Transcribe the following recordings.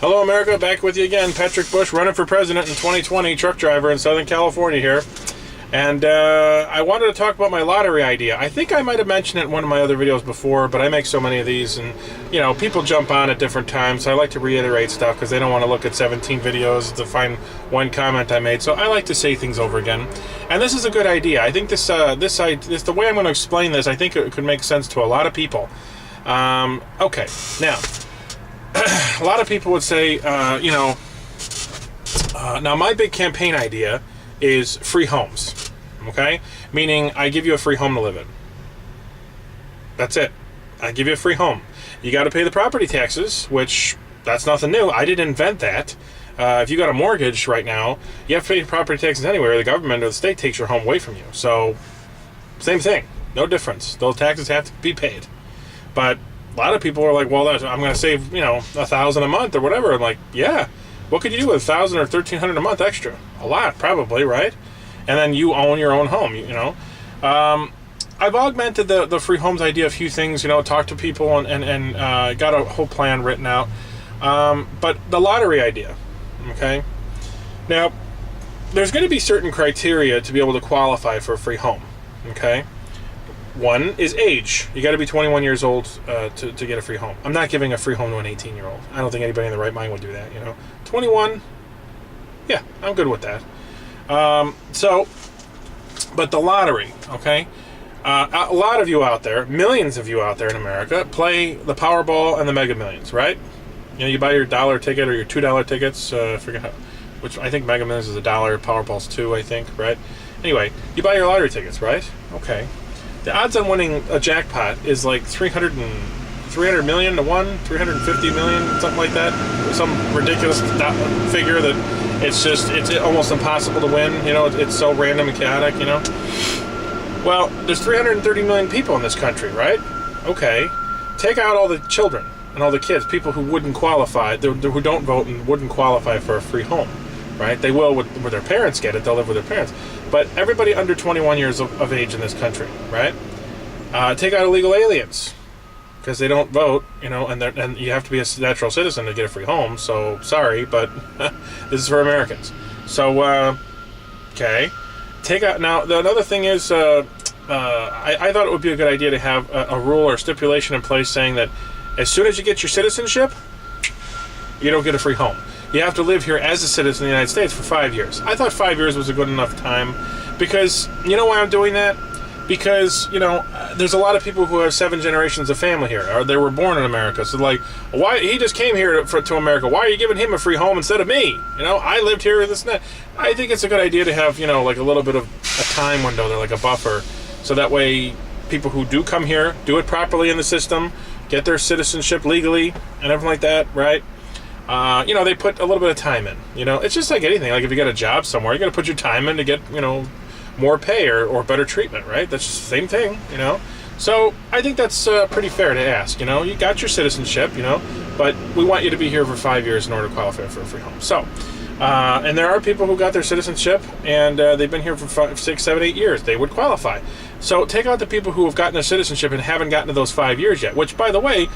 Hello, America. Back with you again. Patrick Bush, running for president in 2020, truck driver in Southern California here. And I wanted to talk about my lottery idea. I think I might have mentioned it in one of my other videos before, but I make so many of these, and, you know, people jump on at different times, so I like to reiterate stuff because they don't want to look at 17 videos to find one comment I made. So I like to say things over again. And this is a good idea. I think this the way I'm going to explain this, I think it could make sense to a lot of people. Okay, now, a lot of people would say, now my big campaign idea is free homes, okay? Meaning I give you a free home to live in. That's it. I give you a free home. You got to pay the property taxes, which that's nothing new. I didn't invent that. If you got a mortgage right now, you have to pay property taxes anywhere. The government or the state takes your home away from you. So, same thing. No difference. Those taxes have to be paid. But a lot of people are like, well, I'm going to save, $1,000 a month or whatever. I'm like, yeah. What could you do with $1,000 or $1,300 a month extra? A lot, probably, right? And then you own your own home, I've augmented the free homes idea a few things, talked to people and got a whole plan written out. But the lottery idea, okay? Now, there's going to be certain criteria to be able to qualify for a free home, okay? One is age. You got to be 21 years old to get a free home. I'm not giving a free home to an 18-year-old. I don't think anybody in the right mind would do that, 21, yeah, I'm good with that. But the lottery, okay? A lot of you out there, millions of you out there in America, play the Powerball and the Mega Millions, right? You buy your $1 ticket or your $2 tickets, I forget how, which I think Mega Millions is $1, Powerball's $2, I think, right? Anyway, you buy your lottery tickets, right? Okay. The odds on winning a jackpot is like 300 million to 1, 350 million, something like that. Some ridiculous figure that it's almost impossible to win. It's so random and chaotic, Well, there's 330 million people in this country, right? Okay. Take out all the children and all the kids, people who wouldn't qualify, who don't vote and wouldn't qualify for a free home, right? They will when their parents get it. They'll live with their parents. But everybody under 21 years of age in this country, right? Take out illegal aliens because they don't vote, and you have to be a natural citizen to get a free home. So sorry, but this is for Americans. So okay, take out now. Another thing is, I thought it would be a good idea to have a rule or stipulation in place saying that as soon as you get your citizenship, you don't get a free home. You have to live here as a citizen of the United States for 5 years. I thought 5 years was a good enough time because, you know why I'm doing that? Because, there's a lot of people who have 7 generations of family here, or they were born in America. So, why he just came here to America? Why are you giving him a free home instead of me? I lived here, this and that. I think it's a good idea to have, like a little bit of a time window there, like a buffer, so that way people who do come here do it properly in the system, get their citizenship legally, and everything like that, right? They put a little bit of time in. It's just like anything. Like if you get a job somewhere, you got to put your time in to get, more pay or better treatment, right? That's just the same thing, So I think that's pretty fair to ask. You got your citizenship, but we want you to be here for 5 years in order to qualify for a free home. So, and there are people who got their citizenship and they've been here for 5, 6, 7, 8 years. They would qualify. So take out the people who have gotten their citizenship and haven't gotten to those 5 years yet, which, by the way,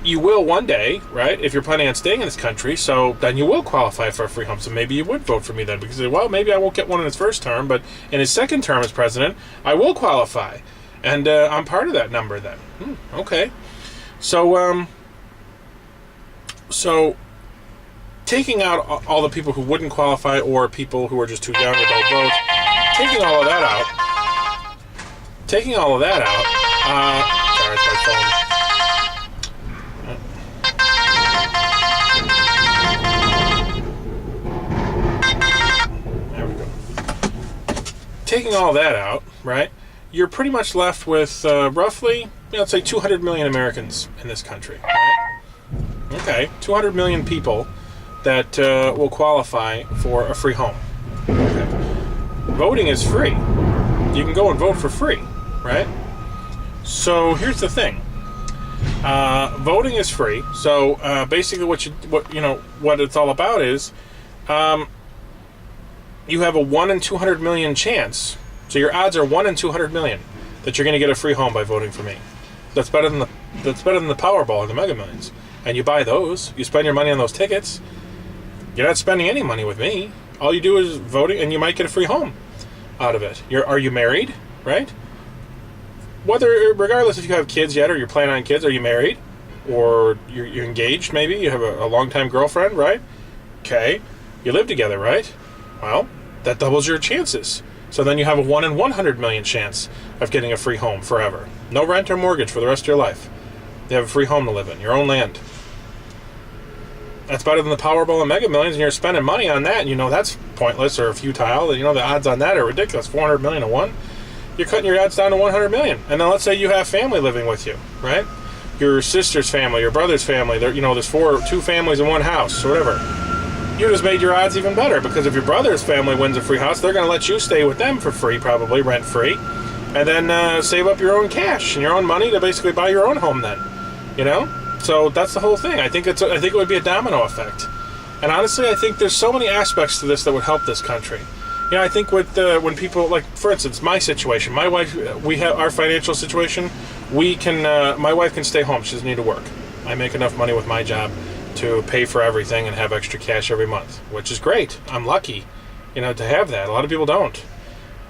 you will one day, right, if you're planning on staying in this country, so then you will qualify for a free home. So maybe you would vote for me then, because, well, maybe I won't get one in his first term, but in his second term as president, I will qualify. And I'm part of that number then. Okay. So taking out all the people who wouldn't qualify or people who are just too young or don't vote, taking all of that out, sorry, it's my phone. Taking all that out, right, you're pretty much left with roughly, let's say 200 million Americans in this country, right? Okay, 200 million people that will qualify for a free home. Okay. Voting is free. You can go and vote for free, right? So here's the thing. Voting is free. So basically what it's all about is you have a 1 in 200 million chance. So your odds are 1 in 200 million that you're going to get a free home by voting for me. That's better than the Powerball or the Mega Millions. and you buy those, you spend your money on those tickets, you're not spending any money with me. All you do is voting, and you might get a free home out of it. Are you married, right? Regardless if you have kids yet or you're planning on kids, are you married? Or you're engaged, maybe? You have a long-time girlfriend, right? Okay. You live together, right? Well, that doubles your chances. So then you have a 1 in 100 million chance of getting a free home forever. No rent or mortgage for the rest of your life. You have a free home to live in, your own land. That's better than the Powerball and Mega Millions, and you're spending money on that, and you know that's pointless or futile. You know the odds on that are ridiculous. 400 million to 1. You're cutting your odds down to 100 million. And then let's say you have family living with you, right? Your sister's family, your brother's family. There's two families in one house, or whatever. You just made your odds even better, because if your brother's family wins a free house, they're going to let you stay with them for free, probably rent-free, and then save up your own cash and your own money to basically buy your own home then, you know? So that's the whole thing. I think it would be a domino effect. And honestly, I think there's so many aspects to this that would help this country. You know, I think with when people, like, for instance, my situation, my wife, we have our financial situation, my wife can stay home. She doesn't need to work. I make enough money with my job to pay for everything and have extra cash every month, which is great. I'm lucky, you know, to have that. A lot of people don't.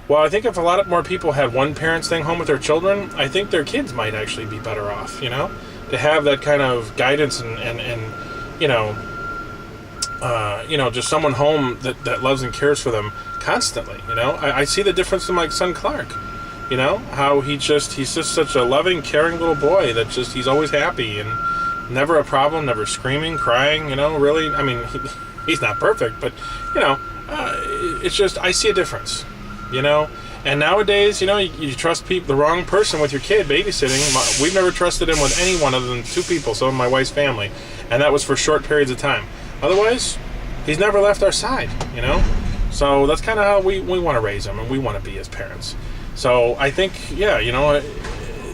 Well, I think if a lot more people had one parent staying home with their children, I think their kids might actually be better off, you know, to have that kind of guidance and just someone home that loves and cares for them constantly, you know. I see the difference in my son Clark, you know, how he's just such a loving, caring little boy that he's always happy and never a problem, never screaming, crying, you know, really. I mean, he's not perfect, but, you know, it's just, I see a difference, you know. And nowadays, you know, you trust the wrong person with your kid babysitting. We've never trusted him with anyone other than two people, some of my wife's family, and that was for short periods of time. Otherwise, he's never left our side, you know. So that's kind of how we want to raise him, and we want to be his parents. So I think, yeah, you know,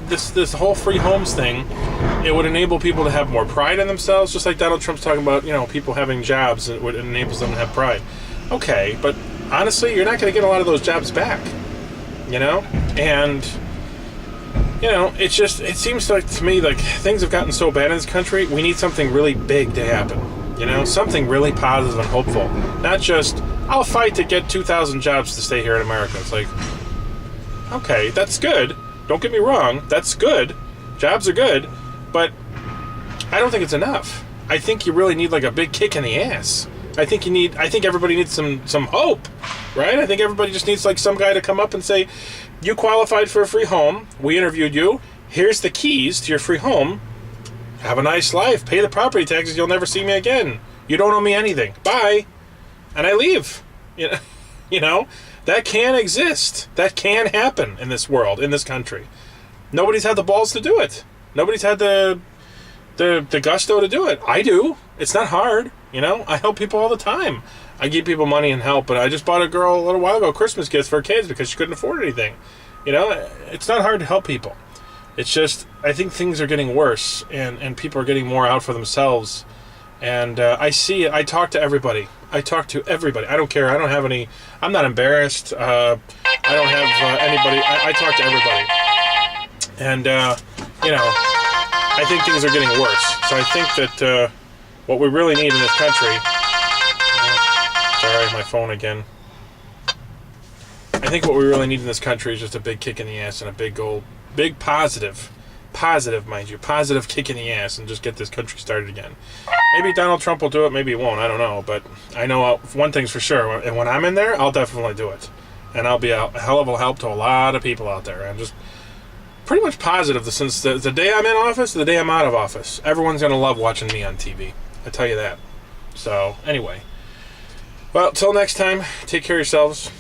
this whole free homes thing, it would enable people to have more pride in themselves, just like Donald Trump's talking about, you know, people having jobs. It enables them to have pride. Okay, but honestly, you're not going to get a lot of those jobs back, you know? And, you know, it seems like to me like things have gotten so bad in this country, we need something really big to happen, you know? Something really positive and hopeful. Not just, I'll fight to get 2,000 jobs to stay here in America. It's like, okay, that's good. Don't get me wrong, that's good. Jobs are good, but I don't think it's enough. I think you really need like a big kick in the ass. I think everybody needs some hope, right? I think everybody just needs like some guy to come up and say, you qualified for a free home. We interviewed you. Here's the keys to your free home. Have a nice life. Pay the property taxes. You'll never see me again. You don't owe me anything. Bye. And I leave. You know, that can exist. That can happen in this world, in this country. Nobody's had the balls to do it. Nobody's had the gusto to do it. I do. It's not hard. You know, I help people all the time. I give people money and help, but I just bought a girl a little while ago Christmas gifts for her kids because she couldn't afford anything. You know, it's not hard to help people. It's just, I think things are getting worse, and people are getting more out for themselves. And I see it. I talk to everybody. I don't care. I don't have any, I'm not embarrassed. I don't have anybody. I talk to everybody. And, you know, I think things are getting worse. So I think that what we really need in this country, sorry, my phone again. I think what we really need in this country is just a big kick in the ass and a big positive, mind you, positive kick in the ass, and just get this country started again. Maybe Donald Trump will do it, maybe he won't, I don't know, but I know one thing's for sure, and when I'm in there, I'll definitely do it. And I'll be a hell of a help to a lot of people out there. I'm just pretty much positive that since the day I'm in office, the day I'm out of office, everyone's going to love watching me on TV. I tell you that. So, anyway. Well, till next time, take care of yourselves.